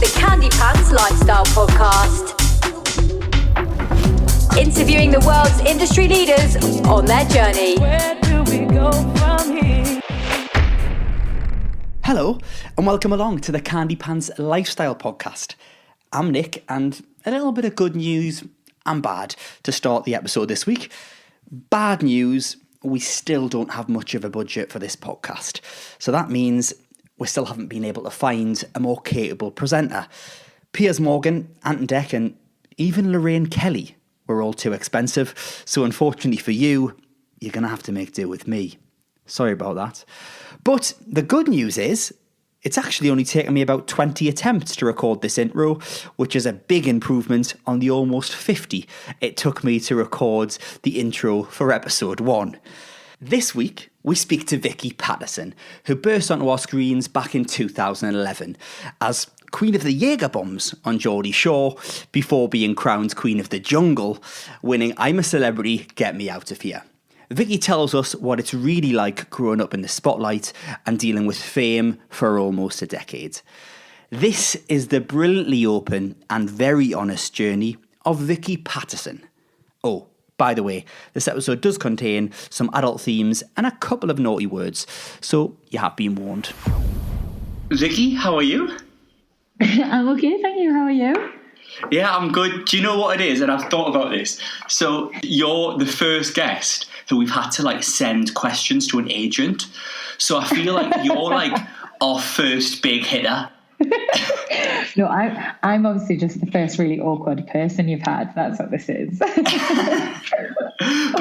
the Candypants Lifestyle Podcast. Interviewing the world's industry leaders on their journey. Where do we go from here? Hello, and welcome along to the Candypants Lifestyle Podcast. I'm Nick, and a little bit of good news and bad to start the episode this week. Bad news, we still don't have much of a budget for this podcast. So that means we still haven't been able to find a more capable presenter. Piers Morgan, Ant and Dec, and even Lorraine Kelly were all too expensive. So unfortunately for you, you're going to have to make do with me. Sorry about that. But the good news is, it's actually only taken me about 20 attempts to record this intro, which is a big improvement on the almost 50 it took me to record the intro for episode 1. This week, we speak to Vicky Pattison, who burst onto our screens back in 2011 as Queen of the Jaeger Bombs on Geordie Shore before being crowned Queen of the Jungle, winning I'm a Celebrity, Get Me Out of Here. Vicky tells us what it's really like growing up in the spotlight and dealing with fame for almost a decade. This is the brilliantly open and very honest journey of Vicky Pattison. Oh, by the way, this episode does contain some adult themes and a couple of naughty words, so you have been warned. Vicky, how are you? I'm okay, thank you. How are you? Yeah, I'm good. Do you know what it is? And I've thought about this. So you're the first guest who we've had to send questions to an agent. So I feel like you're our first big hitter. No, I'm obviously just the first really awkward person you've had. That's what this is. But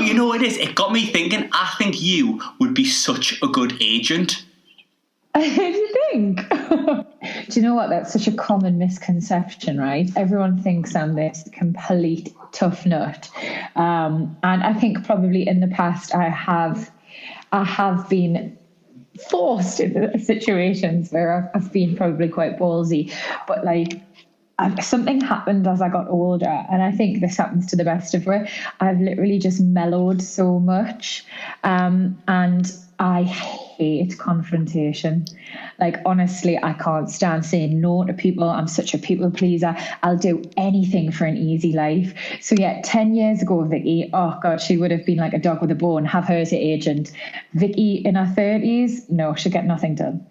you know what it is? It got me thinking, I think you would be such a good agent. Do you think? Do you know what? That's such a common misconception, right? Everyone thinks I'm this complete tough nut. And I think probably in the past I have been forced into situations where I've been probably quite ballsy. But something happened as I got older, and I think this happens to the best of us. I've literally just mellowed so much. And I hate confrontation. Honestly, I can't stand saying no to people. I'm such a people pleaser. I'll do anything for an easy life. So yeah, 10 years ago, Vicky, oh God, she would have been like a dog with a bone. Have her as an agent. Vicky in her 30s, no, she'll get nothing done.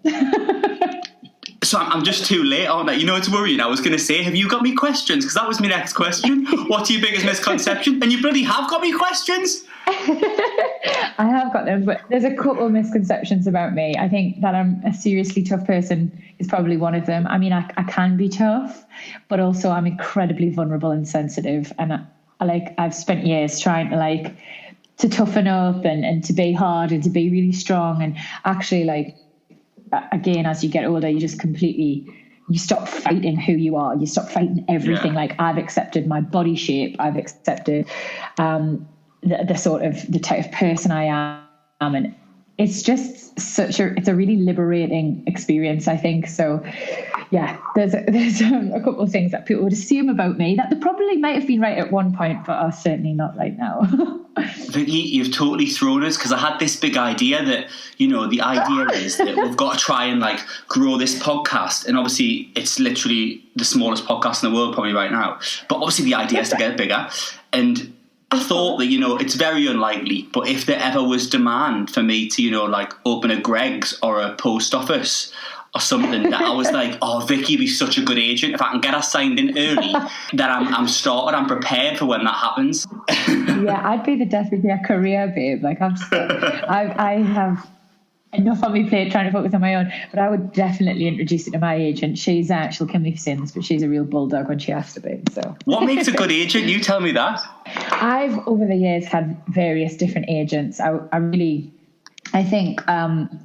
So I'm just too late, aren't I? You know, it's worrying. I was going to say, have you got me questions? Because that was my next question. What's your biggest misconception? And you bloody have got me questions. I have got them, but there's a couple of misconceptions about me. I think that I'm a seriously tough person is probably one of them. I mean, I can be tough, but also I'm incredibly vulnerable and sensitive. And I've spent years trying to toughen up and to be hard and to be really strong. And actually, again, as you get older, you just you stop fighting who you are. You stop fighting everything. Yeah. I've accepted my body shape. I've accepted the type of person I am. And it's just it's a really liberating experience, I think. So yeah, there's a couple of things that people would assume about me that they probably might have been right at one point, but are certainly not right now. Vicky, you've totally thrown us, because I had this big idea that, the idea is that we've got to try and grow this podcast. And obviously it's literally the smallest podcast in the world probably right now. But obviously the idea is to get it bigger. And I thought that, it's very unlikely, but if there ever was demand for me to, open a Greggs or a post office or something, that I was oh, Vicky would be such a good agent. If I can get her signed in early, that I'm started, I'm prepared for when that happens. Yeah, I'd be the death of your career, babe. I have enough on my plate trying to focus on my own, but I would definitely introduce it to my agent. She'll kill me for saying this, but she's a real bulldog when she has to be. So what makes a good agent? You tell me that. I've over the years had various different agents. I think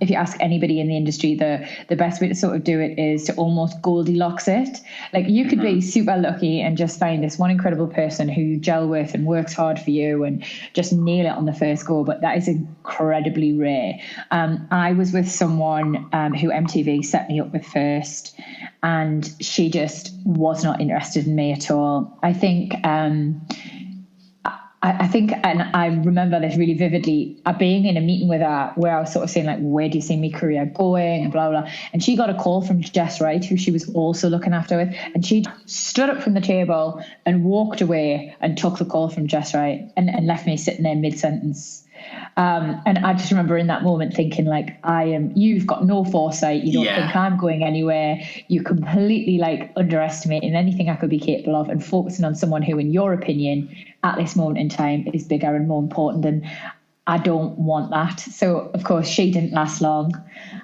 if you ask anybody in the industry, the best way to sort of do it is to almost Goldilocks it. You could be super lucky and just find this one incredible person who you gel with and works hard for you and just nail it on the first go. But that is incredibly rare. I was with someone who MTV set me up with first, and she just was not interested in me at all. I think I think, and I remember this really vividly, being in a meeting with her where I was sort of saying, like, where do you see my career going, and blah, blah. And she got a call from Jess Wright, who she was also looking after with. And she stood up from the table and walked away and took the call from Jess Wright and left me sitting there mid-sentence. And I just remember in that moment thinking, like, you've got no foresight. You don't think I'm going anywhere. You're completely, like, underestimating anything I could be capable of and focusing on someone who, in your opinion, at this moment in time is bigger and more important, and I don't want that. So of course she didn't last long.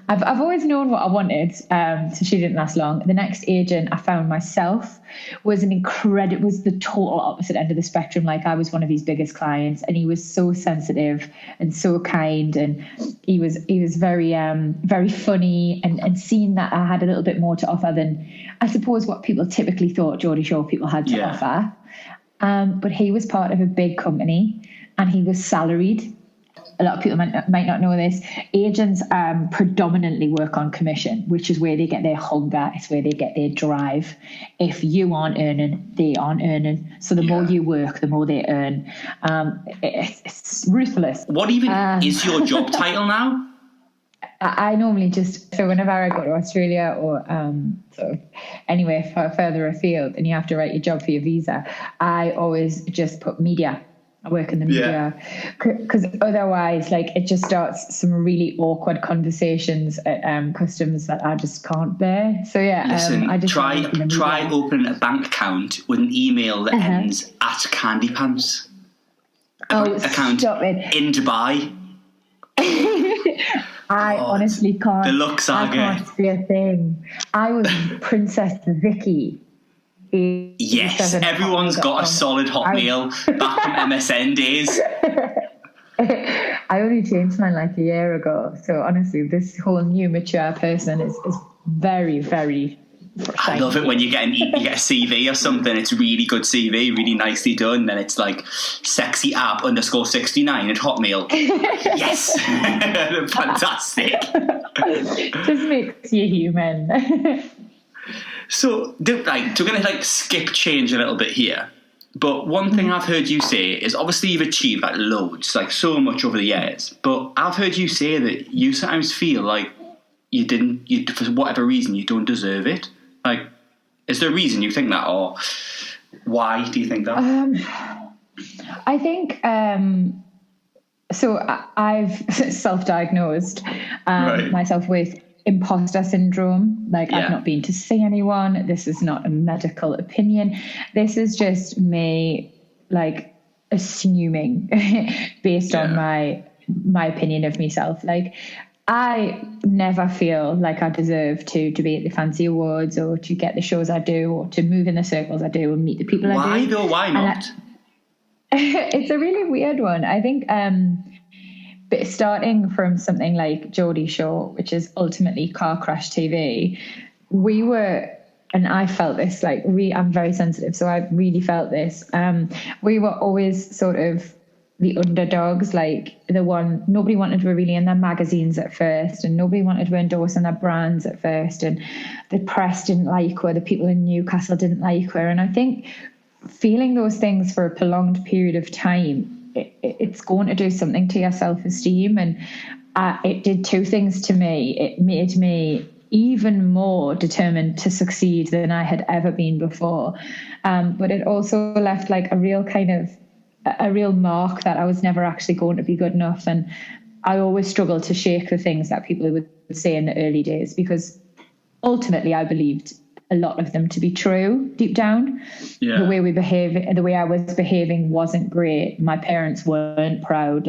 I've always known what I wanted, so she didn't last long. The next agent I found myself was the total opposite end of the spectrum. Like, I was one of his biggest clients, and he was so sensitive and so kind, and he was very very funny, and seeing that I had a little bit more to offer than I suppose what people typically thought Geordie Shore people had to offer. But he was part of a big company, and he was salaried. A lot of people might not know this. Agents predominantly work on commission, which is where they get their hunger. It's where they get their drive. If you aren't earning, they aren't earning. So the more you work, the more they earn. It's ruthless. What even is your job title now? I normally so whenever I go to Australia or sort of anywhere further afield and you have to write your job for your visa, I always just put media. I work in the media, because otherwise, like, it just starts some really awkward conversations at customs that I just can't bear. So listen, I just try opening a bank account with an email that ends at Candypants. Account stop it. In Dubai. I honestly can't. The looks are good. I can't see a thing. I was Princess Vicky. Yes, everyone's got a solid Hotmail back from MSN days. I only changed mine like a year ago. So honestly, this whole new mature person is very, very I love it when you get a CV or something. It's a really good CV, really nicely done. Then it's like sexy app _69 at Hotmail. Yes, fantastic. Just makes you human. So, we're going to change a little bit here. But one thing I've heard you say is, obviously you've achieved like loads, like so much over the years. But I've heard you say that you sometimes feel like you for whatever reason, you don't deserve it. Like, is there a reason you think that, or why do you think that? I think, so I've self-diagnosed myself with imposter syndrome. Like, I've not been to see anyone. This is not a medical opinion. This is just me, like, assuming based on my opinion of myself. Like, I never feel like I deserve to be at the fancy awards or to get the shows I do or to move in the circles I do and meet the people I do. Why though? Why not? It's a really weird one. I think but starting from something like Geordie Shore, which is ultimately car crash TV, we were, and I felt this, like, I'm very sensitive, so I really felt this. We were always sort of the underdogs, like the one nobody wanted to really in their magazines at first, and nobody wanted to endorse on their brands at first, and the press didn't like her, the people in Newcastle didn't like her. And I think feeling those things for a prolonged period of time, it's going to do something to your self-esteem. And it did two things to me. It made me even more determined to succeed than I had ever been before. But it also left like a real mark that I was never actually going to be good enough. And I always struggled to shake the things that people would say in the early days, because ultimately I believed a lot of them to be true deep down. The way I was behaving wasn't great. My parents weren't proud.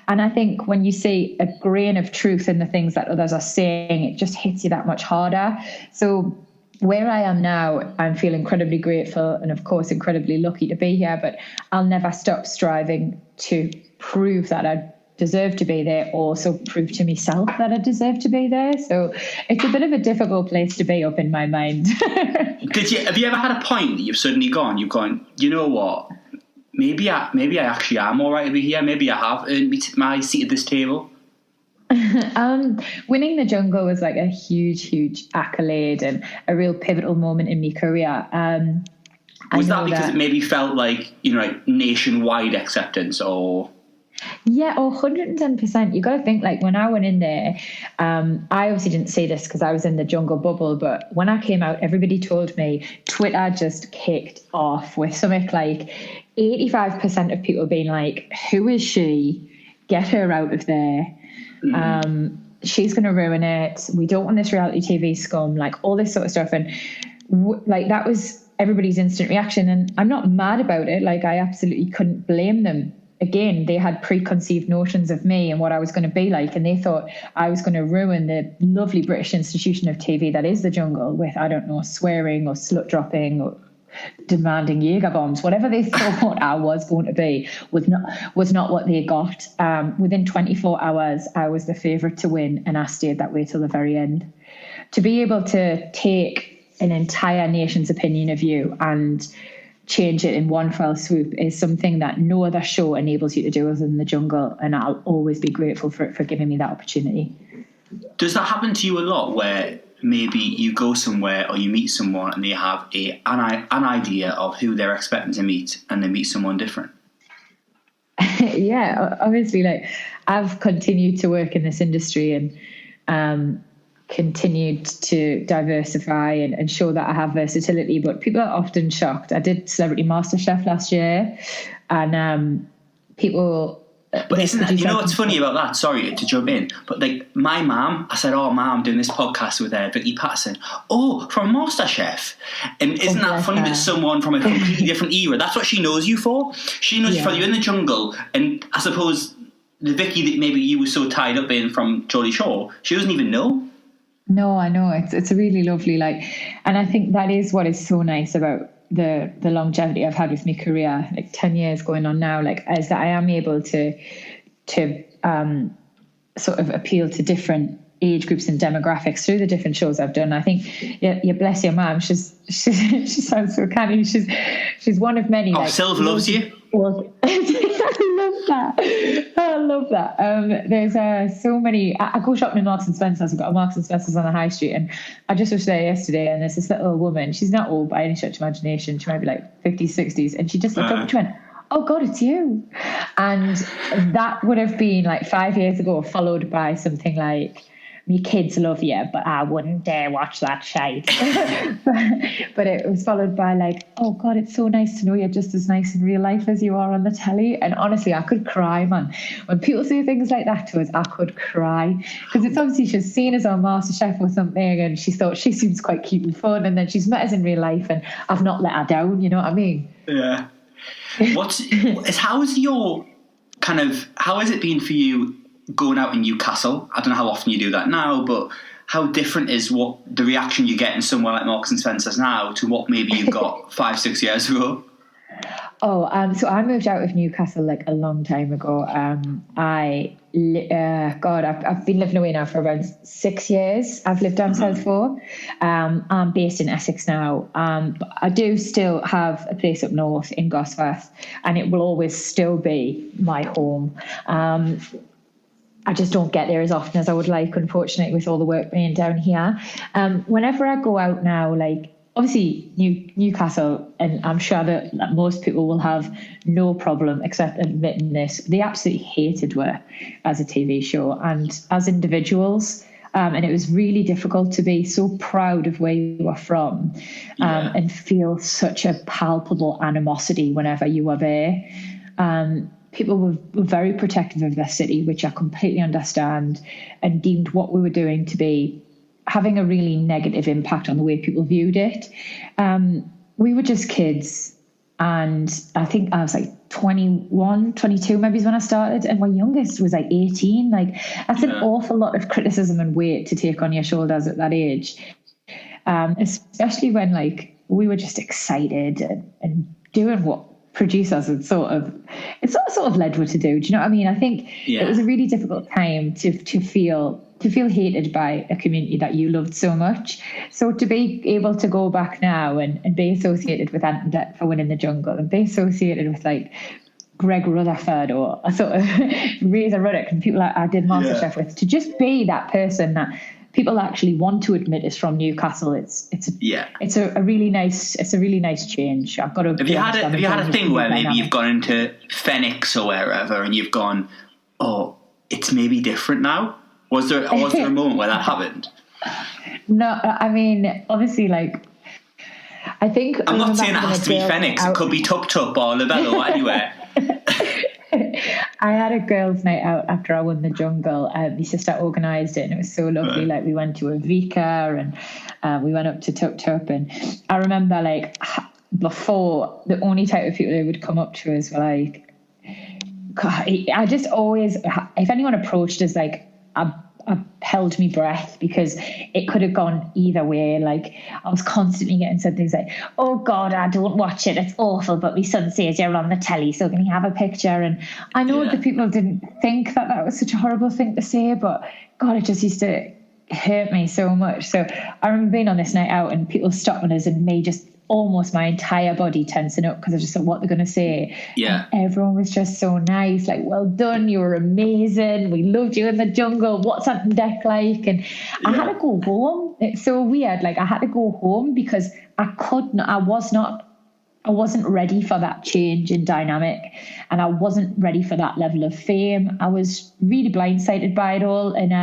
And I think when you see a grain of truth in the things that others are saying, it just hits you that much harder. So where I am now, I feel incredibly grateful and, of course, incredibly lucky to be here, but I'll never stop striving to prove that I deserve to be there, also prove to myself that I deserve to be there. So it's a bit of a difficult place to be up in my mind. Have you ever had a point that you've gone, you know what, maybe I actually am all right to be here, maybe I have earned my seat at this table? Winning the Jungle was like a huge accolade and a real pivotal moment in my career. Was that because it maybe felt like, like nationwide acceptance or... Yeah, 110%. You got to think, like, when I went in there, I obviously didn't say this because I was in the jungle bubble, but when I came out, everybody told me Twitter just kicked off with something like 85% of people being like, who is she? Get her out of there. She's going to ruin it. We don't want this reality TV scum, like all this sort of stuff. And like that was everybody's instant reaction. And I'm not mad about it. Like, I absolutely couldn't blame them. Again, they had preconceived notions of me and what I was going to be like, and they thought I was going to ruin the lovely British institution of TV that is the jungle with, I don't know, swearing or slut dropping or demanding Jaeger bombs. Whatever they thought I was going to be was not what they got. Within 24 hours, I was the favourite to win, and I stayed that way till the very end. To be able to take an entire nation's opinion of you and change it in one fell swoop is something that no other show enables you to do other than the jungle, and I'll always be grateful for giving me that opportunity. Does that happen to you a lot, where maybe you go somewhere or you meet someone and they have an idea of who they're expecting to meet and they meet someone different? Yeah, obviously, like, I've continued to work in this industry and continued to diversify and show that I have versatility, but people are often shocked. I did Celebrity MasterChef last year, and people... But isn't that, what's funny about that? Sorry to jump in, but like my mum, I said, "Oh, mum, I'm doing this podcast with Vicky Pattison." Oh, from MasterChef, and isn't that funny that someone from a completely different era? That's what she knows you for. She knows you for you're in the jungle, and I suppose the Vicky that maybe you were so tied up in from Geordie Shore, she doesn't even know. No, I know it's really lovely, like, and I think that is what is so nice about the longevity I've had with my career, like 10 years going on now, like, is that I am able to sort of appeal to different age groups and demographics through the different shows I've done. I think, yeah, bless your mum, she sounds so canny. She's one of many. Oh, like, Sylv loves you. I love that. There's so many. I go shopping in Marks and Spencer's. I've got a Marks and Spencer's on the high street, and I just was there yesterday, and there's this little woman. She's not old by any stretch of imagination. She might be like 50s, 60s, and she just looked up and she went, "Oh God, it's you!" And that would have been like 5 years ago, followed by something like, "Me kids love you, but I wouldn't dare watch that shite." but it was followed by like, "Oh God, it's so nice to know you're just as nice in real life as you are on the telly." And honestly, I could cry, man. When people say things like that to us, I could cry, because it's obviously she's seen us on MasterChef or something, and she thought she seems quite cute and fun, and then she's met us in real life, and I've not let her down. You know what I mean? Yeah. How has it been for you going out in Newcastle? I don't know how often you do that now, but how different is what the reaction you get in somewhere like Marks and Spencer's now to what maybe you got 5-6 years ago? So I moved out of Newcastle like a long time ago. I've been living away now for around 6 years. I've lived down south for. I'm based in Essex now. But I do still have a place up north in Gosforth, and it will always still be my home. I just don't get there as often as I would like, unfortunately, with all the work being down here. Whenever I go out now, like, obviously Newcastle, and I'm sure that most people will have no problem except admitting this, they absolutely hated work as a TV show and as individuals. And it was really difficult to be so proud of where you were from and feel such a palpable animosity whenever you were there. People were very protective of their city, which I completely understand, and deemed what we were doing to be having a really negative impact on the way people viewed it. We were just kids, and I think I was like 21, 22 maybe is when I started, and my youngest was like 18. Like, that's an awful lot of criticism and weight to take on your shoulders at that age, especially when like we were just excited and doing what producers had sort of led us to do. Do you know what I mean? I think it was a really difficult time to feel hated by a community that you loved so much. So to be able to go back now and be associated with Antoinette for winning the jungle, and be associated with like Greg Rutherford or a sort of Razor Ruddock and people I did MasterChef with, to just be that person that people actually want to admit is from Newcastle. It's a really nice change. I've got to. Have you had a thing where maybe you've gone into Phoenix or wherever and you've gone, oh, it's maybe different now? Was there a moment where that happened? No, I mean, obviously, like, I think I'm not saying it has to be Phoenix. It could be Tup Tup or Labelle or anywhere. I had a girls' night out after I won the jungle. My sister organised it, and it was so lovely. Right. Like, we went to a Vika, and we went up to Tup Tup, and I remember, like, before, the only type of people who would come up to us were like, God, I just always, if anyone approached us, like, I held me breath, because it could have gone either way. Like, I was constantly getting said things like, oh God, I don't watch it, it's awful, but my son says you're on the telly, so can you have a picture? And I know the people didn't think that was such a horrible thing to say, but God, it just used to hurt me so much. So I remember being on this night out and people stopping us, and me just almost my entire body tensing up, because I just thought, what they're going to say. Yeah. And everyone was just so nice, like, well done, you were amazing, we loved you in the jungle, what's that deck like? And I had to go home. It's so weird. Like, I had to go home because I wasn't ready for that change in dynamic, and I wasn't ready for that level of fame. I was really blindsided by it all, and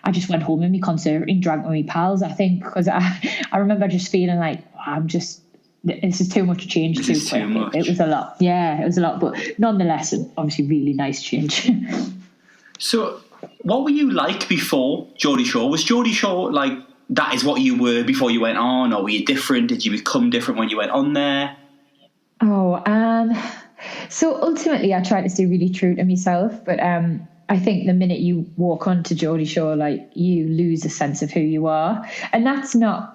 I just went home in my conservatory and drank with my pals, I think, because I remember just feeling like, this is too much change too quick. Too much. It was a lot. Yeah, it was a lot, but nonetheless, obviously really nice change. So what were you like before Geordie Shore? Was Geordie Shore like, that is what you were before you went on, or were you different? Did you become different when you went on there? So ultimately I tried to stay really true to myself, but I think the minute you walk onto Geordie Shore, like, you lose a sense of who you are, and that's not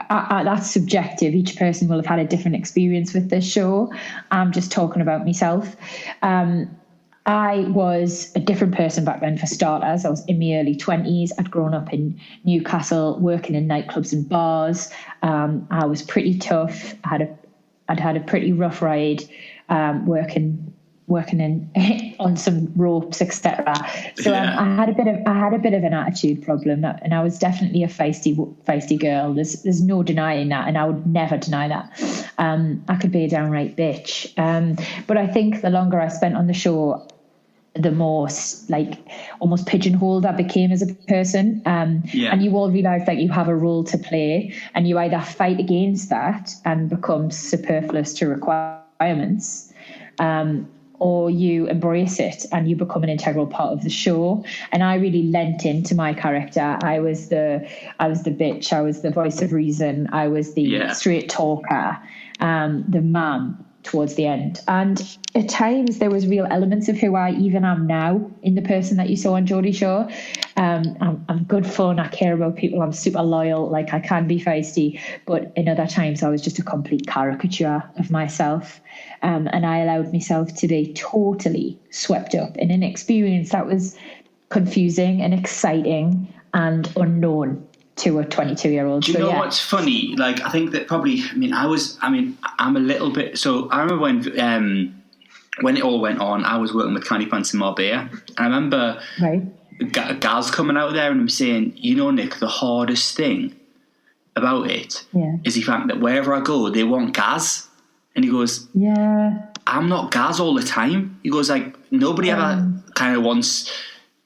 that's subjective. Each person will have had a different experience with this show. I'm just talking about myself. I was a different person back then, for starters. I was in my early 20s. I'd grown up in Newcastle, working in nightclubs and bars. I was pretty tough. I'd had a pretty rough ride, working in on some ropes, etc. So I had a bit of an attitude problem, and I was definitely a feisty girl. There's no denying that, and I would never deny that. I could be a downright bitch. But I think the longer I spent on the show, the more, like, almost pigeonholed I became as a person. And you all realise that you have a role to play, and you either fight against that and become superfluous to requirements, or you embrace it and you become an integral part of the show. And I really lent into my character. I was the bitch. I was the voice of reason. I was the straight talker, the mum towards the end. And at times there was real elements of who I even am now in the person that you saw on Geordie Shore. I'm good fun. I care about people. I'm super loyal. Like, I can be feisty, but in other times I was just a complete caricature of myself. And I allowed myself to be totally swept up in an experience that was confusing and exciting and unknown to a 22-year-old. Do you know what's funny? Like, I think that probably, I'm a little bit, so I remember when it all went on, I was working with Candypants in Marbella, and I remember Gaz coming out there and I'm saying, you know, Nick, the hardest thing about it is the fact that wherever I go, they want Gaz. And he goes, I'm not Gaz all the time. He goes, like, nobody ever kind of wants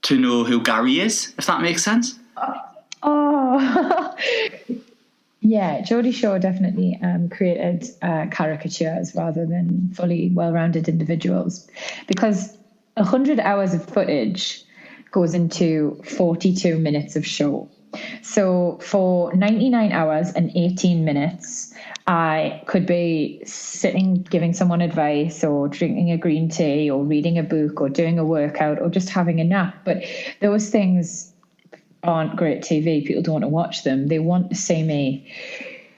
to know who Gary is, if that makes sense. Yeah, Geordie Shore definitely created caricatures rather than fully well-rounded individuals, because 100 hours of footage goes into 42 minutes of show. So for 99 hours and 18 minutes, I could be sitting giving someone advice, or drinking a green tea, or reading a book, or doing a workout, or just having a nap. But those things aren't great TV. People don't want to watch them. They want to see me.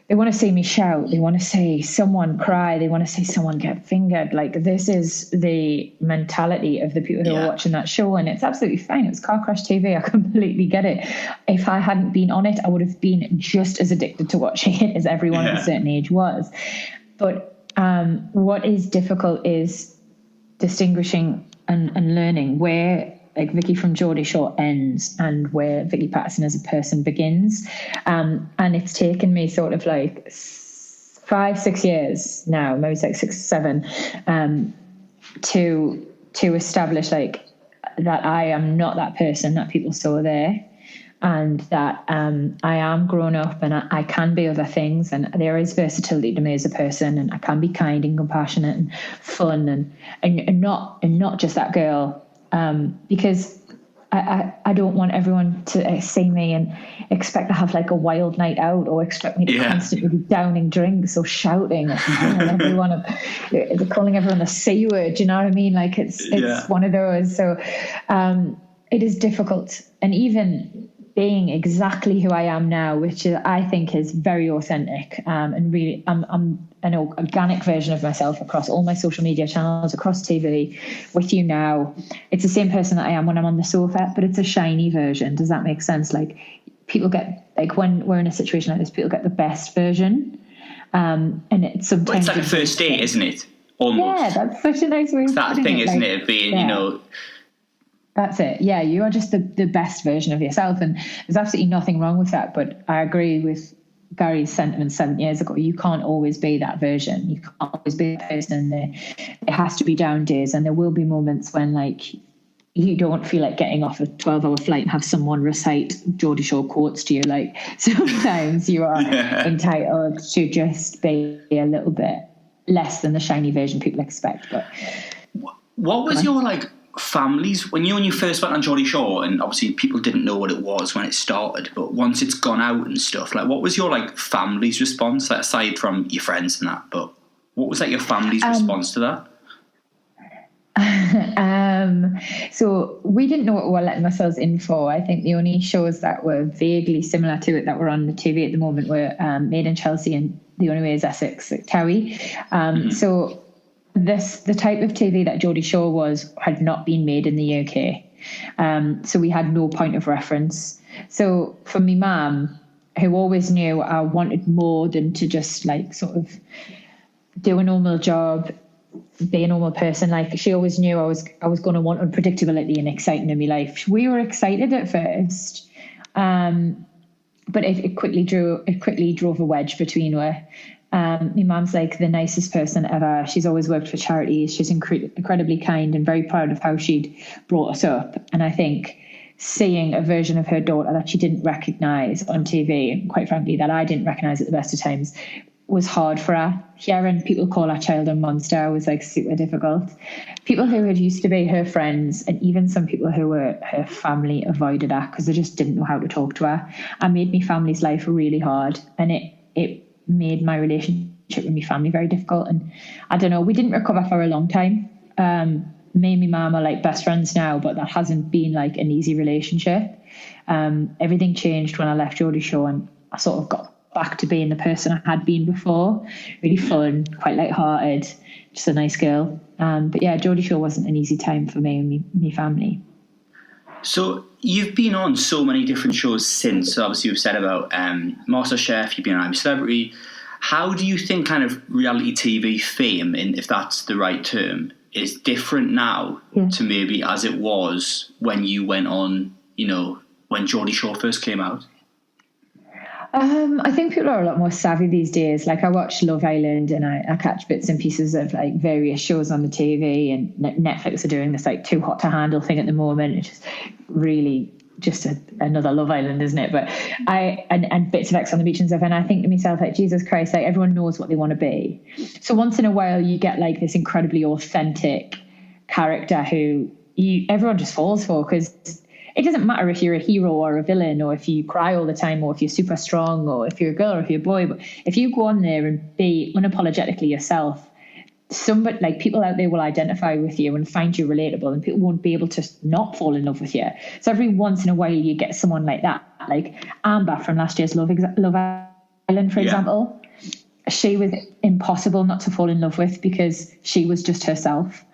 They want to see me shout. They want to see someone cry. They want to see someone get fingered. Like, this is the mentality of the people who are watching that show, and it's absolutely fine. It was car crash TV. I completely get it. If I hadn't been on it, I would have been just as addicted to watching it as everyone at a certain age was. But what is difficult is distinguishing and learning where like Vicky from Geordie Shore ends and where Vicky Pattison as a person begins. And it's taken me sort of like 5-6 years now, maybe like 6-7, to establish like that I am not that person that people saw there, and that I am grown up and I can be other things, and there is versatility to me as a person, and I can be kind and compassionate and fun and not just that girl, because I don't want everyone to see me and expect to have like a wild night out, or expect me to constantly be downing drinks or shouting or calling everyone a C word. You know what I mean? Like it's one of those. So it is difficult, and even being exactly who I am now, which I think is very authentic, and really I'm an organic version of myself across all my social media channels, across TV, with you now. It's the same person that I am when I'm on the sofa, but it's a shiny version. Does that make sense? Like people get, like when we're in a situation like this, people get the best version. And it's sometimes... Well, it's like a first date, isn't it? Almost. Yeah, that's such a nice way of that putting thing, it. isn't like, it? Being, That's it. Yeah, you are just the best version of yourself. And there's absolutely nothing wrong with that. But I agree with Gary's sentiment 7 years ago. You can't always be that version. You can't always be that person. There has to be down days, and there will be moments when like you don't feel like getting off a 12-hour flight and have someone recite Geordie Shore quotes to you. Like sometimes you are entitled to just be a little bit less than the shiny version people expect. But what was your like families when you first went on Geordie Shore, and obviously people didn't know what it was when it started, but once it's gone out and stuff, like what was your like family's response, like aside from your friends and that, but what was like your family's response to that? So we didn't know what we were letting ourselves in for. I think the only shows that were vaguely similar to it that were on the TV at the moment were Made in Chelsea and The Only Way is Essex at Towie. So the type of TV that Geordie Shore had not been made in the UK. So we had no point of reference. So for me mum, who always knew I wanted more than to just like sort of do a normal job, be a normal person, like she always knew I was going to want unpredictability and exciting in my life. We were excited at first, but it quickly drove a wedge between her. My mum's like the nicest person ever. She's always worked for charities. She's incredibly kind and very proud of how she'd brought us up. And I think seeing a version of her daughter that she didn't recognise on TV, and quite frankly that I didn't recognise at the best of times, was hard for her. Hearing people call her child a monster was like super difficult. People who had used to be her friends, and even some people who were her family, avoided her because they just didn't know how to talk to her. I made my family's life really hard, and it made my relationship with my family very difficult. And I don't know, we didn't recover for a long time. Me and my mum are like best friends now, but that hasn't been like an easy relationship. Everything changed when I left Geordie Shore, and I sort of got back to being the person I had been before. Really fun, quite light-hearted, just a nice girl. But yeah, Geordie Shore wasn't an easy time for me and my family. So you've been on so many different shows since. So obviously you've said about MasterChef, you've been on I'm a Celebrity. How do you think kind of reality TV fame, if that's the right term, is different now to maybe as it was when you went on, when Geordie Shore first came out? I think people are a lot more savvy these days. Like I watch Love Island, and I catch bits and pieces of like various shows on the TV, and Netflix are doing this like Too Hot to Handle thing at the moment. It's just really just another Love Island, isn't it? But and bits of X on the Beach and stuff. And I think to myself, like, Jesus Christ, like everyone knows what they want to be. So once in a while you get like this incredibly authentic character who everyone just falls for, because it doesn't matter if you're a hero or a villain, or if you cry all the time, or if you're super strong, or if you're a girl or if you're a boy. But if you go on there and be unapologetically yourself, somebody, like people out there will identify with you and find you relatable, and people won't be able to not fall in love with you. So every once in a while you get someone like that, like Amber from last year's Love Island, for example. She was impossible not to fall in love with because she was just herself.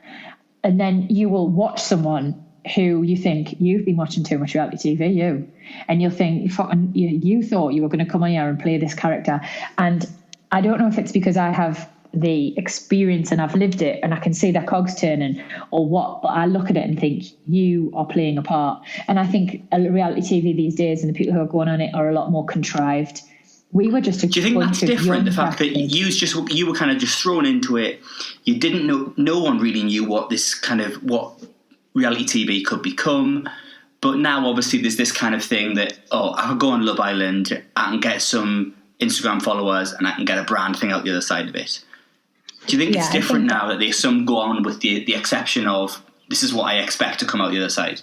And then you will watch someone who you think, you've been watching too much reality TV, and you'll think, you thought you were going to come on here and play this character. And I don't know if it's because I have the experience and I've lived it and I can see their cogs turning or what, but I look at it and think you are playing a part. And I think reality TV these days and the people who are going on it are a lot more contrived. We were just Do you think that's different? The fact that you were kind of just thrown into it, you didn't know, no one really knew what reality TV could become. But now obviously there's this kind of thing that, I could go on Love Island, I can get some Instagram followers and I can get a brand thing out the other side of it. Do you think it's different now that there's some go on with the exception of this is what I expect to come out the other side?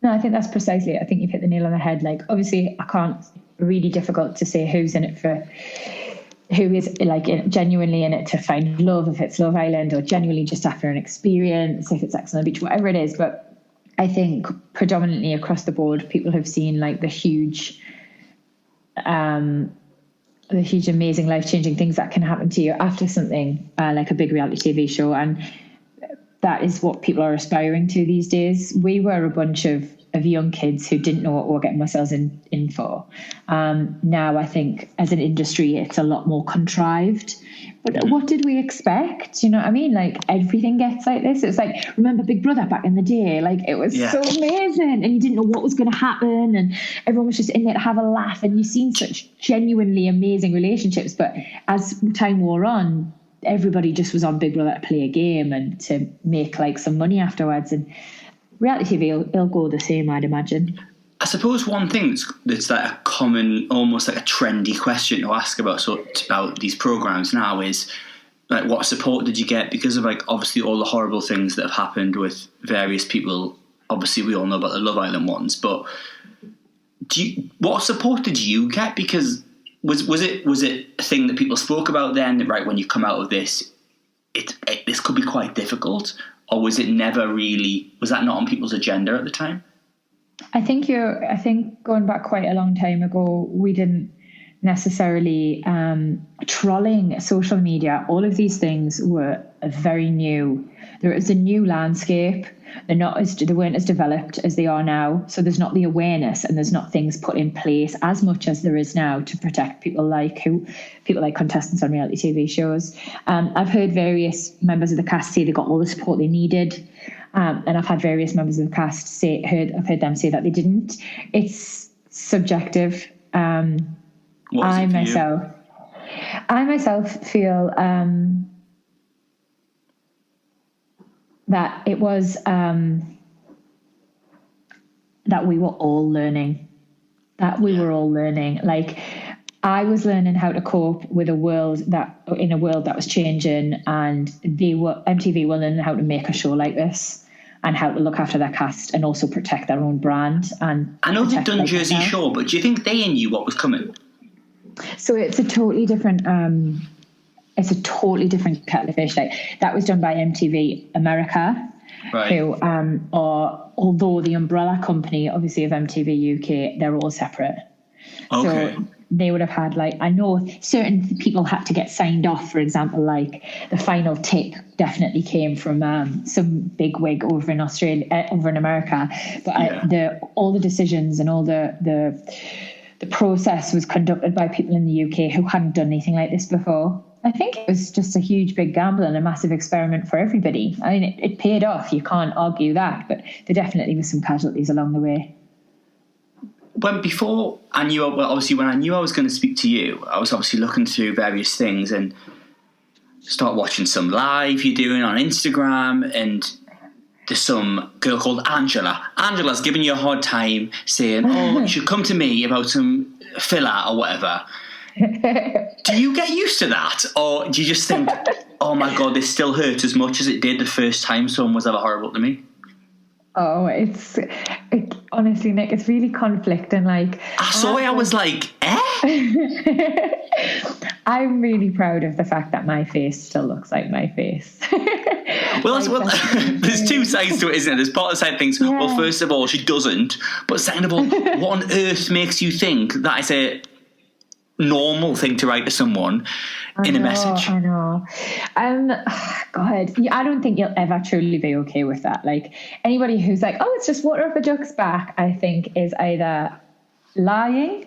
No, I think that's precisely it. I think you've hit the nail on the head. Like, obviously, I can't, really difficult to say who's in it for, who is like genuinely in it to find love, if it's Love Island, or genuinely just after an experience, if it's Ex on the Beach, whatever it is. But I think predominantly across the board, people have seen like the huge, amazing, life-changing things that can happen to you after something like a big reality TV show. And that is what people are aspiring to these days. We were a bunch of young kids who didn't know what we were getting ourselves in for. Now I think as an industry, it's a lot more contrived. But what did we expect? You know what I mean? Like, everything gets like this. It's like, remember Big Brother back in the day? Like, it was so amazing. And you didn't know what was going to happen. And everyone was just in there to have a laugh. And you've seen such genuinely amazing relationships. But as time wore on, everybody just was on Big Brother to play a game and to make like some money afterwards. And reality TV, it'll go the same, I'd imagine. I suppose one thing that's like a common, almost like a trendy question to ask about these programs now is like, what support did you get because of like obviously all the horrible things that have happened with various people? Obviously, we all know about the Love Island ones, but what support did you get? Because was it a thing that people spoke about then? Right, when you come out of this, this could be quite difficult, or was it never really? Was that not on people's agenda at the time? I think going back quite a long time ago, we didn't necessarily trolling, social media, all of these things were very new. There is a new landscape. They weren't as developed as they are now. So there's not the awareness and there's not things put in place as much as there is now to protect people like contestants on reality TV shows. I've heard various members of the cast say they got all the support they needed. And I've had various members of the cast I've heard them say that they didn't. It's subjective. I myself feel that it was that we were all learning. Were all learning. Like, I was learning how to cope with a world that was changing, and MTV were learning how to make a show like this and how to look after their cast and also protect their own brand. And I know they've done Jersey Shore, but do you think they knew what was coming? So it's a totally different kettle of fish. Like, that was done by MTV America, right, who although the umbrella company obviously of MTV UK, they're all separate. Okay. So they would have had, like, I know certain people had to get signed off, for example, like the final tip definitely came from some big wig over in America, but all the decisions and all the process was conducted by people in the UK who hadn't done anything like this before. I think it was just a huge big gamble and a massive experiment for everybody. I mean, it paid off, you can't argue that, but there definitely was some casualties along the way. When I knew I was going to speak to you, I was obviously looking through various things and start watching some live you're doing on Instagram, and there's some girl called Angela. Angela's giving you a hard time saying, you should come to me about some filler or whatever. Do you get used to that? Or do you just think, oh my God, this still hurts as much as it did the first time someone was ever horrible to me? Oh, honestly, Nick, it's really conflicting. Like, I saw it, I was like, I'm really proud of the fact that my face still looks like my face. Well, there's two sides to it, isn't it? There's part of the side that thinks, well, first of all, she doesn't. But second of all, what on earth makes you think that is a normal thing to write to someone in a message? I know. God, I don't think you'll ever truly be okay with that. Like, anybody who's like, oh, it's just water off a duck's back, I think is either lying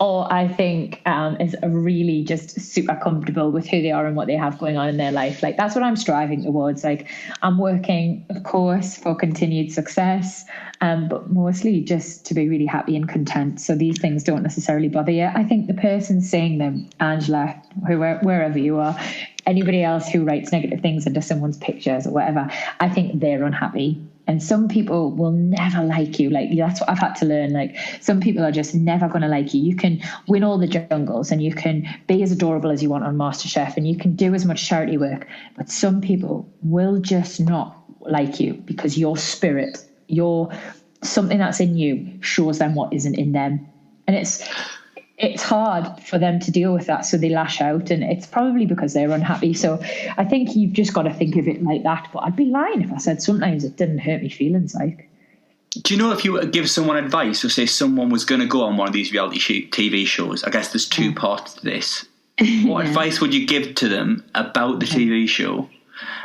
or I think is really just super comfortable with who they are and what they have going on in their life. Like, that's what I'm striving towards. Like, I'm working, of course, for continued success, but mostly just to be really happy and content. So these things don't necessarily bother you. I think the person saying them, Angela, wherever you are, anybody else who writes negative things into someone's pictures or whatever, I think they're unhappy. And some people will never like you. Like, that's what I've had to learn. Like, some people are just never going to like you. You can win all the jungles and you can be as adorable as you want on MasterChef and you can do as much charity work. But some people will just not like you because your spirit, something that's in you shows them what isn't in them. And it's hard for them to deal with that, so they lash out, and it's probably because they're unhappy. So I think you've just got to think of it like that. But I'd be lying if I said sometimes it didn't hurt me feelings. Like, do you know, if you give someone advice, or say someone was going to go on one of these reality TV shows, I guess there's two parts to this. What advice would you give to them about the TV show?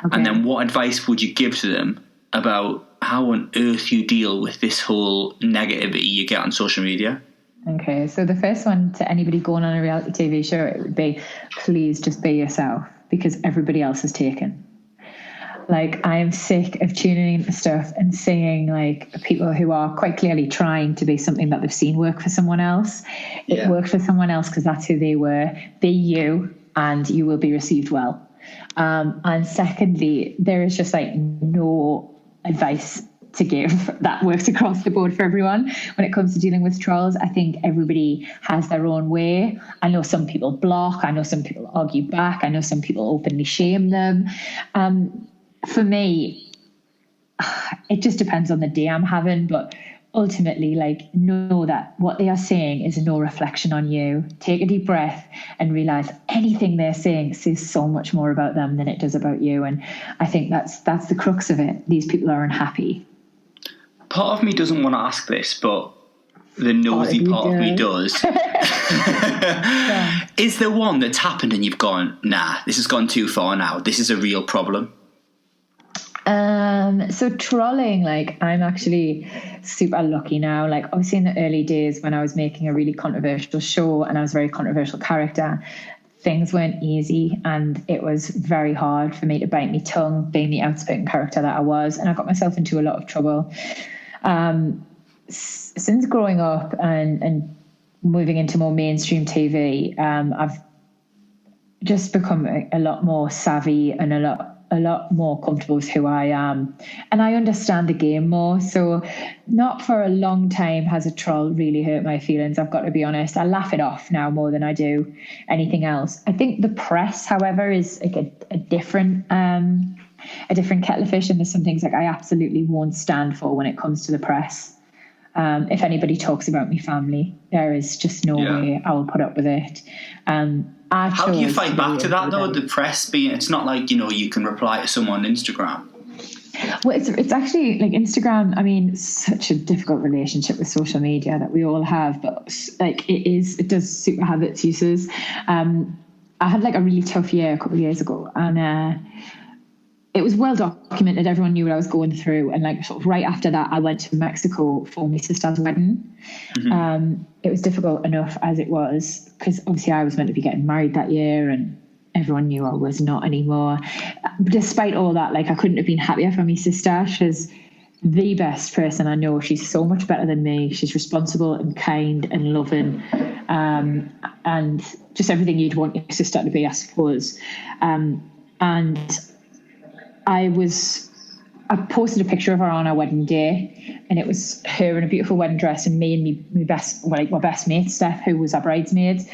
Okay. And then what advice would you give to them about how on earth you deal with this whole negativity you get on social media? Okay, so the first one to anybody going on a reality TV show, it would be, please just be yourself, because everybody else is taken. Like, I am sick of tuning into stuff and seeing like people who are quite clearly trying to be something that they've seen work for someone else. It worked for someone else because that's who they were. Be you and you will be received well. And secondly, there is just like no advice to give that works across the board for everyone when it comes to dealing with trolls. I think everybody has their own way. I know some people block, I know some people argue back, I know some people openly shame them. For me, it just depends on the day I'm having, but ultimately, like, know that what they are saying is no reflection on you. Take a deep breath and realize anything they're saying says so much more about them than it does about you. And I think that's the crux of it. These people are unhappy. Part of me doesn't want to ask this, but the nosy part of me does. Is there one that's happened and you've gone, nah, this has gone too far now, this is a real problem? So trolling, like, I'm actually super lucky now. Like, obviously in the early days when I was making a really controversial show and I was a very controversial character, things weren't easy and it was very hard for me to bite my tongue being the outspoken character that I was, and I got myself into a lot of trouble. Since growing up and moving into more mainstream TV, I've just become a lot more savvy and a lot more comfortable with who I am, and I understand the game more. So not for a long time has a troll really hurt my feelings, I've got to be honest. I laugh it off now more than I do anything else. I think the press, however, is like a different kettle of fish, and there's some things like I absolutely won't stand for when it comes to the press. If anybody talks about my family, there is just no way I will put up with it. How do you fight back to that though? The press being, it's not like, you can reply to someone on Instagram. Well, it's actually like Instagram. I mean, such a difficult relationship with social media that we all have, but like it does super have its uses. I had like a really tough year a couple of years ago, and it was well documented. Everyone knew what I was going through. And like sort of right after that, I went to Mexico for my sister's wedding. Mm-hmm. It was difficult enough as it was, because obviously I was meant to be getting married that year and everyone knew I was not anymore. Despite all that, like, I couldn't have been happier for my sister. She's the best person I know. She's so much better than me. She's responsible and kind and loving, and just everything you'd want your sister to be, I suppose. And I posted a picture of her on our wedding day, and it was her in a beautiful wedding dress and me and my best mate, Steph, who was our bridesmaids.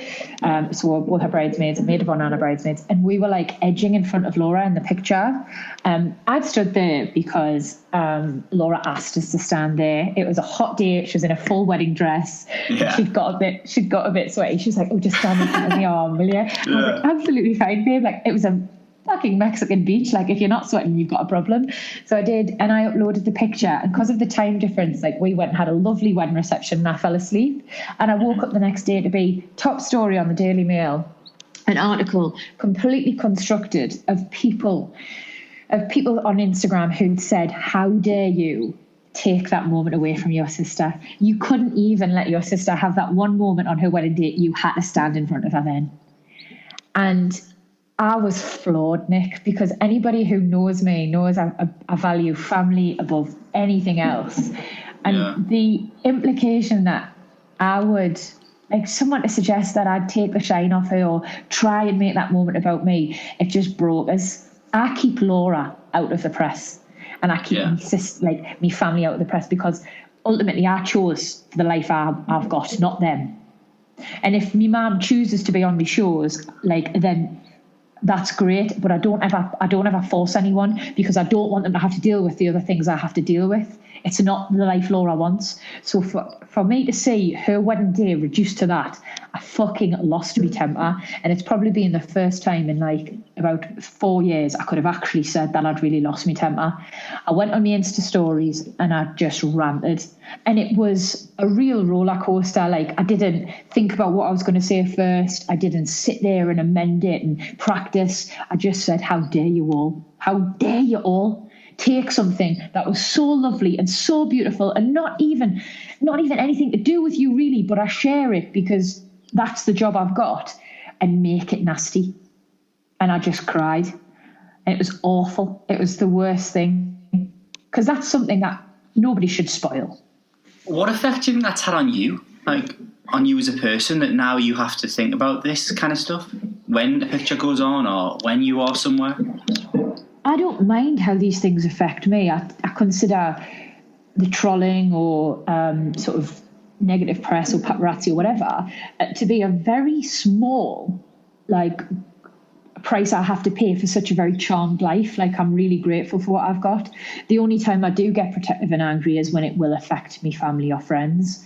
So we're both her bridesmaids and maid of honour and our bridesmaids. And we were like edging in front of Laura in the picture. I'd stood there because Laura asked us to stand there. It was a hot day. She was in a full wedding dress. Yeah. She'd got a bit sweaty. She was like, "Oh, just stand in front of the arm, will you?" Yeah. I was like, "Absolutely fine, babe." Like, it was a fucking Mexican beach. Like, if you're not sweating, you've got a problem. So I did, and I uploaded the picture, and because of the time difference, like, we went and had a lovely wedding reception and I fell asleep, and I woke up the next day to be top story on the Daily Mail, an article completely constructed of people on Instagram who'd said, "How dare you take that moment away from your sister. You couldn't even let your sister have that one moment on her wedding day. You had to stand in front of her then. And I was floored, Nick, because anybody who knows me knows I value family above anything else. And the implication that I would, like, someone to suggest that I'd take the shine off her or try and make that moment about me, it just broke us. I keep Laura out of the press, and I keep me family out of the press, because ultimately I chose the life I've got, not them. And if my mum chooses to be on my shows, like, then that's great, but I don't ever force anyone, because I don't want them to have to deal with the other things I have to deal with. It's not the life Laura wants. So for me to see her wedding day reduced to that, I fucking lost my temper. And it's probably been the first time in like about 4 years I could have actually said that I'd really lost my temper. I went on my Insta stories and I just ranted. And it was a real roller coaster. Like, I didn't think about what I was going to say first. I didn't sit there and amend it and practice. I just said, how dare you all? How dare you all take something that was so lovely and so beautiful and not even anything to do with you really, but I share it because that's the job I've got, and make it nasty. And I just cried. And it was awful. It was the worst thing, because that's something that nobody should spoil. What effect do you think that's had on you? Like, on you as a person, that now you have to think about this kind of stuff when the picture goes on or when you are somewhere? I don't mind how these things affect me. I consider the trolling or sort of negative press or paparazzi or whatever to be a very small, like, price I have to pay for such a very charmed life. Like, I'm really grateful for what I've got. The only time I do get protective and angry is when it will affect me family or friends.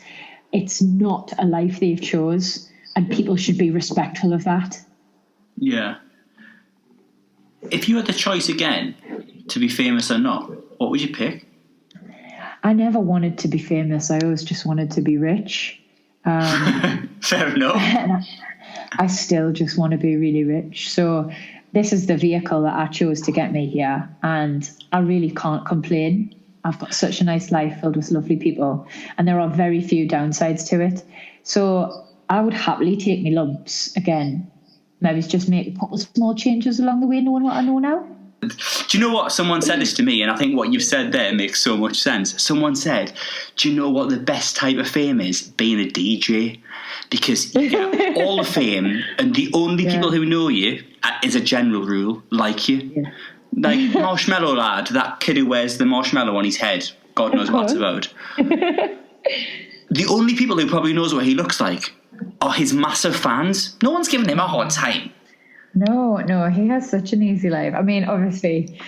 It's not a life they've chose, and people should be respectful of that. Yeah. If you had the choice again to be famous or not, what would you pick? I never wanted to be famous. I always just wanted to be rich. Fair enough. And I still just want to be really rich. So this is the vehicle that I chose to get me here. And I really can't complain. I've got such a nice life filled with lovely people. And there are very few downsides to it. So I would happily take me lumps again. Maybe it's just make a couple of small changes along the way, knowing what I know now. Do you know what? Someone said this to me, and I think what you've said there makes so much sense. Someone said, do you know what the best type of fame is? Being a DJ. Because you get all the fame, and the only people who know you, as a general rule, like you. Yeah. Like Marshmallow Lad, that kid who wears the marshmallow on his head. God knows what it's about. The only people who probably knows what he looks like are his massive fans. No one's giving him a hard time. No, he has such an easy life. I mean, obviously,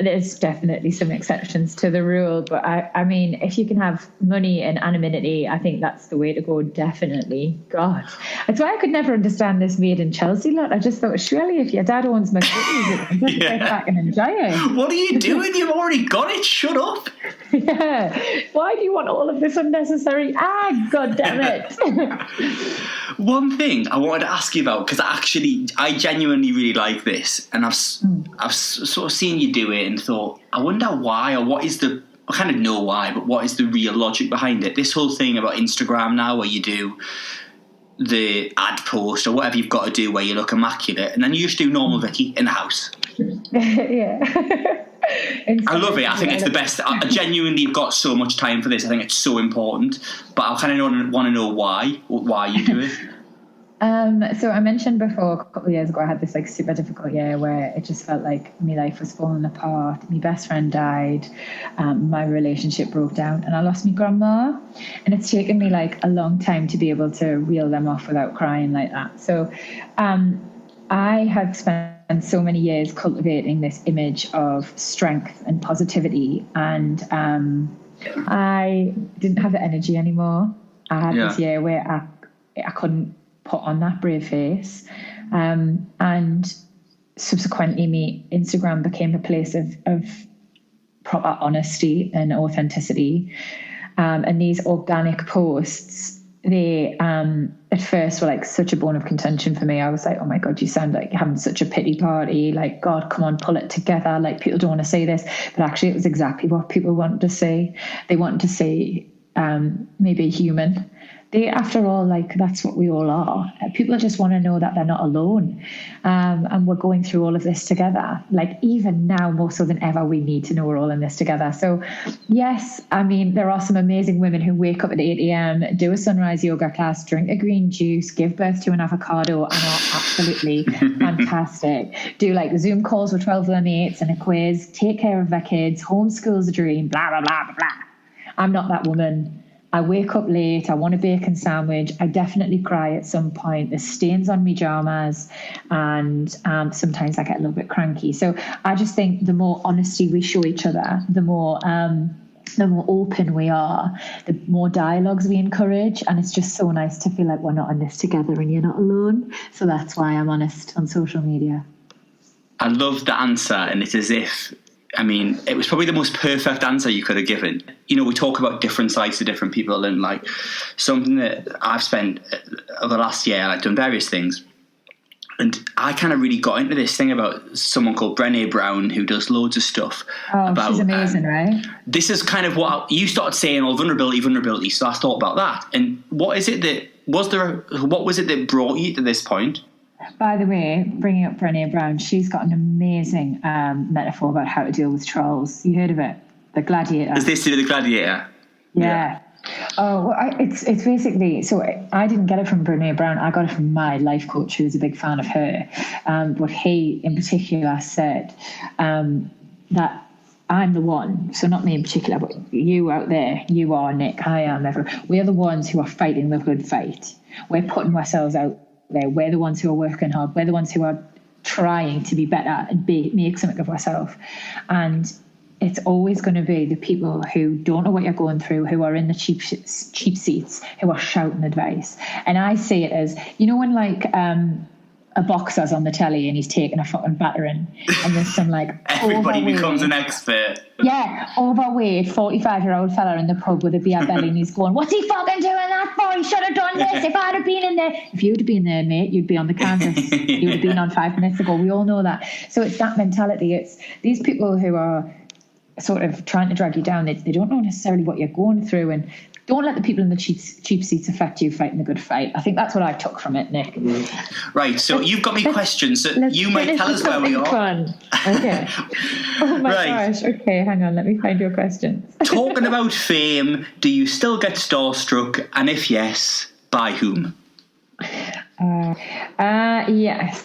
there's definitely some exceptions to the rule, but I mean, if you can have money and anonymity, I think that's the way to go, definitely. God. That's why I could never understand this Made in Chelsea lot. I just thought, surely if your dad owns McVitie's, just get back and enjoy it. What are you doing? You've already got it. Shut up. Yeah. Why do you want all of this unnecessary? God damn it. One thing I wanted to ask you about, because I genuinely really like this, and I've sort of seen you do it and thought, I wonder why, or what is the, I kind of know why, but what is the real logic behind it? This whole thing about Instagram now, where you do the ad post or whatever you've got to do where you look immaculate, and then you just do normal Vicky in the house. Yeah. I love it. I think it's the best. I genuinely have got so much time for this. I think it's so important, but I kind of want to know why you do it. So I mentioned before, a couple of years ago, I had this like super difficult year where it just felt like my life was falling apart. My best friend died, my relationship broke down, and I lost my grandma. And it's taken me like a long time to be able to reel them off without crying like that. So I had spent so many years cultivating this image of strength and positivity, and I didn't have the energy anymore. I had this year where I couldn't put on that brave face, and subsequently me Instagram became a place of proper honesty and authenticity, and these organic posts they at first were like such a bone of contention for me. I was like, oh my God, you sound like you're having such a pity party. Like, God, come on, pull it together. Like, people don't want to see this. But actually, it was exactly what people wanted to see. They wanted to see maybe a human. They, after all, like, that's what we all are. People just want to know that they're not alone. And we're going through all of this together. Like, even now, more so than ever, we need to know we're all in this together. So, yes, I mean, there are some amazing women who wake up at 8 a.m., do a sunrise yoga class, drink a green juice, give birth to an avocado, and are absolutely fantastic. Do, like, Zoom calls with 12 of their mates and a quiz, take care of their kids, homeschool's a dream, blah, blah, blah, blah, blah. I'm not that woman. I wake up late, I want a bacon sandwich, I definitely cry at some point, there's stains on my pajamas, and sometimes I get a little bit cranky. So I just think the more honesty we show each other, the more open we are, the more dialogues we encourage, and it's just so nice to feel like we're not in this together and you're not alone. So that's why I'm honest on social media. I love the answer, and it's as if, I mean, it was probably the most perfect answer you could have given. You know, we talk about different sides to different people, and like something that I've spent over the last year, I've done various things. And I kind of really got into this thing about someone called Brené Brown, who does loads of stuff. Oh, about, she's amazing, right? This is kind of what you started saying, vulnerability. So I thought about that. And what was it that brought you to this point? By the way, bringing up Brené Brown, she's got an amazing metaphor about how to deal with trolls. You heard of it? The Gladiator. Is this to do with the Gladiator? Yeah. Oh, well, it's basically, so I didn't get it from Brené Brown. I got it from my life coach, who was a big fan of her. But he, in particular, said that I'm the one, so not me in particular, but you out there, you are, Nick, I am, everyone. We're the ones who are fighting the good fight. We're putting ourselves out there. We're the ones who are working hard. We're the ones who are trying to be better and make something of ourselves. And it's always going to be the people who don't know what you're going through, who are in the cheap seats, who are shouting advice. And I see it as, you know, when like a boxer's on the telly and he's taking a fucking battering, and there's some like everybody becomes an expert. Yeah, overweight 45-year-old fella in the pub with a beer belly, and he's going, "What's he fucking doing that for? He should have done this. If I'd have been in there, if you'd have been there, mate, you'd be on the canvas. You would have been on 5 minutes ago." We all know that. So it's that mentality. It's these people who are sort of trying to drag you down. They don't know necessarily what you're going through, and don't let the people in the cheap seats affect you fighting the good fight. I think that's what I took from it, Nick. Right, so you've got me questions, so you might tell us where we are. Fun. Okay. Oh my gosh. Okay, hang on. Let me find your questions. Talking about fame, do you still get starstruck? And if yes, by whom? Yes.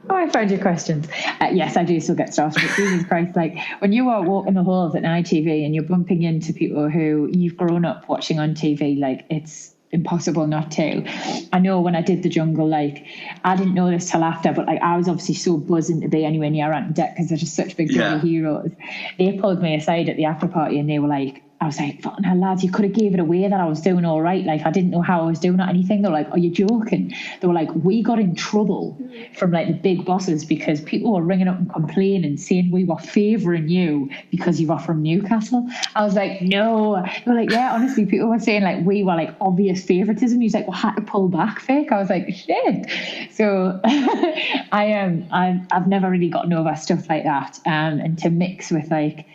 I found your questions. Yes, I do still get starstruck. Jesus Christ, like when you are walking the halls at ITV and you're bumping into people who you've grown up watching on TV, like it's impossible not to. I know when I did The Jungle, like I didn't know this till after, but like I was obviously so buzzing to be anywhere near Ant and Dec because they're just such big heroes. They pulled me aside at the after party and they were like, I was like, fucking hell, lads, you could have gave it away that I was doing all right. Like, I didn't know how I was doing or anything. They were like, are you joking? They were like, we got in trouble from, like, the big bosses because people were ringing up and complaining, saying we were favouring you because you were from Newcastle. I was like, no. They were like, yeah, honestly, people were saying, like, we were, like, obvious favouritism. He's like, well, had to pull back fake. I was like, shit. So I've never really gotten over stuff like that. And to mix with, like,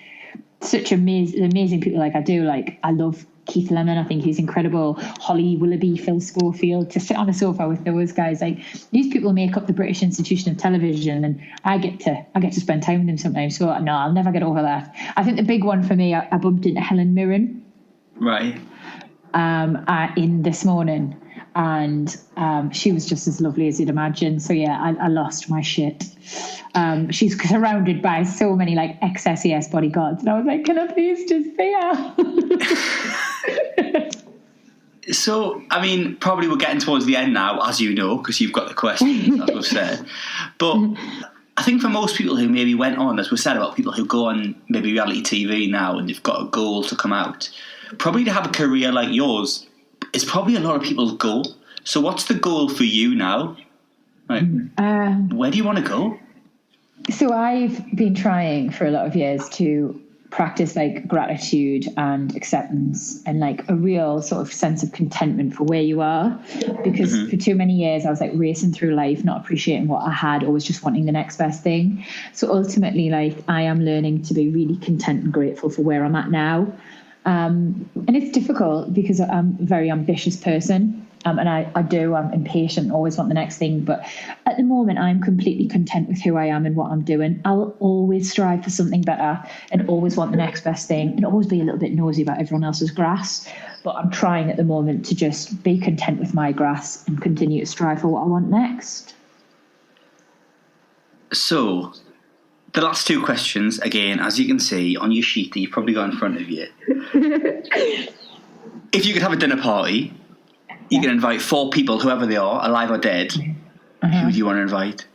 such amazing people like I do, like I love Keith Lemon, I think he's incredible, Holly Willoughby, Phil Schofield, to sit on a sofa with those guys, like these people make up the British institution of television, and I get to spend time with them sometimes. So no, I'll never get over that. I think the big one for me, I bumped into Helen Mirren in This Morning, and she was just as lovely as you'd imagine. So yeah, I lost my shit. She's surrounded by so many like ex-SES bodyguards, and I was like, can I please just be here? So, I mean, probably we're getting towards the end now, as you know, because you've got the questions, as we've said. But I think for most people who maybe went on, as we said about people who go on maybe reality TV now and they've got a goal to come out, probably to have a career like yours is probably a lot of people's goal. So what's the goal for you now? Like, where do you want to go? So I've been trying for a lot of years to practice like gratitude and acceptance and like a real sort of sense of contentment for where you are, because for too many years I was like racing through life, not appreciating what I had, always just wanting the next best thing. So ultimately, like, I am learning to be really content and grateful for where I'm at now. And it's difficult because I'm a very ambitious person. And I'm impatient, always want the next thing. But at the moment, I'm completely content with who I am and what I'm doing. I'll always strive for something better and always want the next best thing and always be a little bit nosy about everyone else's grass. But I'm trying at the moment to just be content with my grass and continue to strive for what I want next. So, the last two questions, again, as you can see on your sheet that you've probably got in front of you. If you could have a dinner party, you can invite 4 people, whoever they are, alive or dead. Who do you want to invite?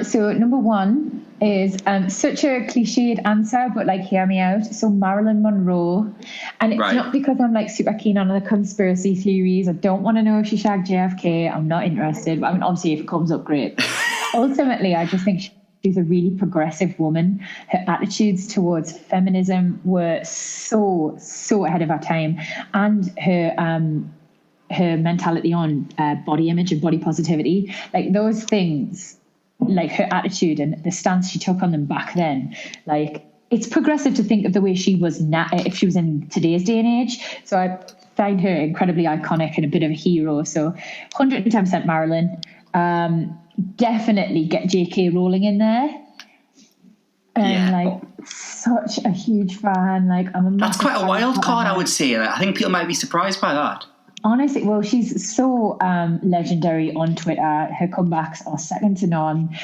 So number one is such a cliched answer, but like, hear me out. So Marilyn Monroe, and it's not because I'm like super keen on the conspiracy theories. I don't want to know if she shagged JFK. I'm not interested. I mean, obviously, if it comes up, great. Ultimately, I just think she's a really progressive woman. Her attitudes towards feminism were so ahead of our time, and her mentality on body image and body positivity, like those things, like her attitude and the stance she took on them back then, like, it's progressive to think of the way she was if she was in today's day and age. So I find her incredibly iconic and a bit of a hero. So 110% Marilyn. Definitely get JK Rowling in there. And like, such a huge fan. Like, I'm a That's quite a wild card, I her. would say. I think people might be surprised by that. Honestly, well, she's so legendary on Twitter. Her comebacks are second to none.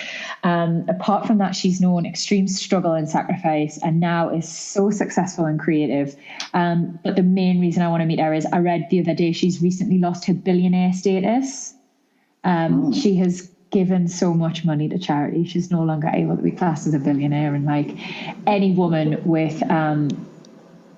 Apart from that, she's known extreme struggle and sacrifice, and now is so successful and creative. But the main reason I want to meet her is I read the other day she's recently lost her billionaire status. She has given so much money to charity. She's no longer able to be classed as a billionaire. And like, any woman with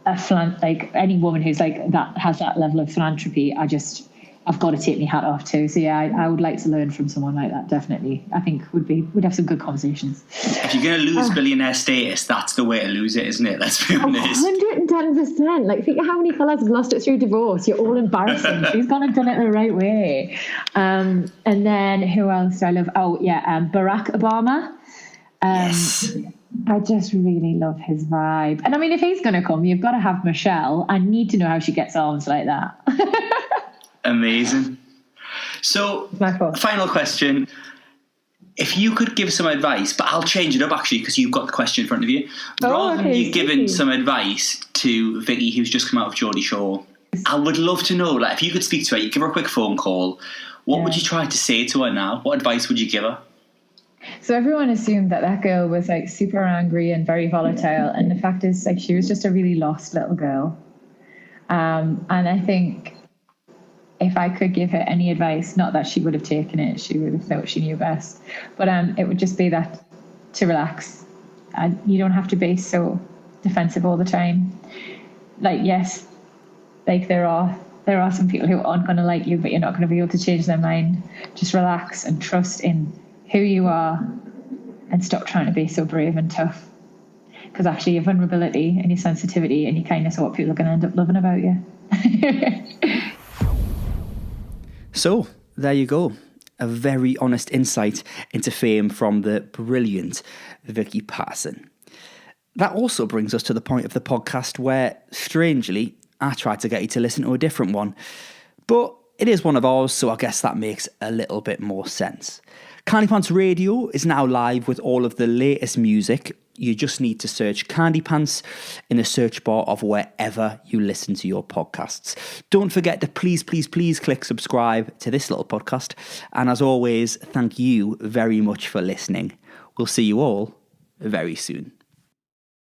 any woman who's like that, has that level of philanthropy, I've got to take my hat off to. So yeah, I would like to learn from someone like that. Definitely, I think we'd have some good conversations. If you're going to lose billionaire status, that's the way to lose it, isn't it? Let's be honest. 110%. Like, think of how many fellas have lost it through divorce. You're all embarrassing. She's gone and done it the right way. And then who else do I love? Oh yeah, Barack Obama. Yes. I just really love his vibe. And I mean, if he's going to come, you've got to have Michelle. I need to know how she gets arms like that. Amazing. So, final question. If you could give some advice, but I'll change it up actually because you've got the question in front of you. Rather than you giving some advice to Vicky, who's just come out of Geordie Shore, I would love to know, like, if you could speak to her, you give her a quick phone call, what would you try to say to her now? What advice would you give her? So everyone assumed that girl was like super angry and very volatile, and the fact is, like, she was just a really lost little girl. And I think if I could give her any advice, not that she would have taken it, she would have thought she knew best, but it would just be that to relax. And you don't have to be so defensive all the time. Like, yes, like there are some people who aren't going to like you, but you're not going to be able to change their mind. Just relax and trust in who you are and stop trying to be so brave and tough. Because actually your vulnerability and your sensitivity and your kindness are what people are going to end up loving about you. So, there you go. A very honest insight into fame from the brilliant Vicky Pattison. That also brings us to the point of the podcast where, strangely, I tried to get you to listen to a different one. But it is one of ours, so I guess that makes a little bit more sense. Candypants Radio is now live with all of the latest music. You just need to search Candypants in the search bar of wherever you listen to your podcasts. Don't forget to please click subscribe to this little podcast. And as always, thank you very much for listening. We'll see you all very soon.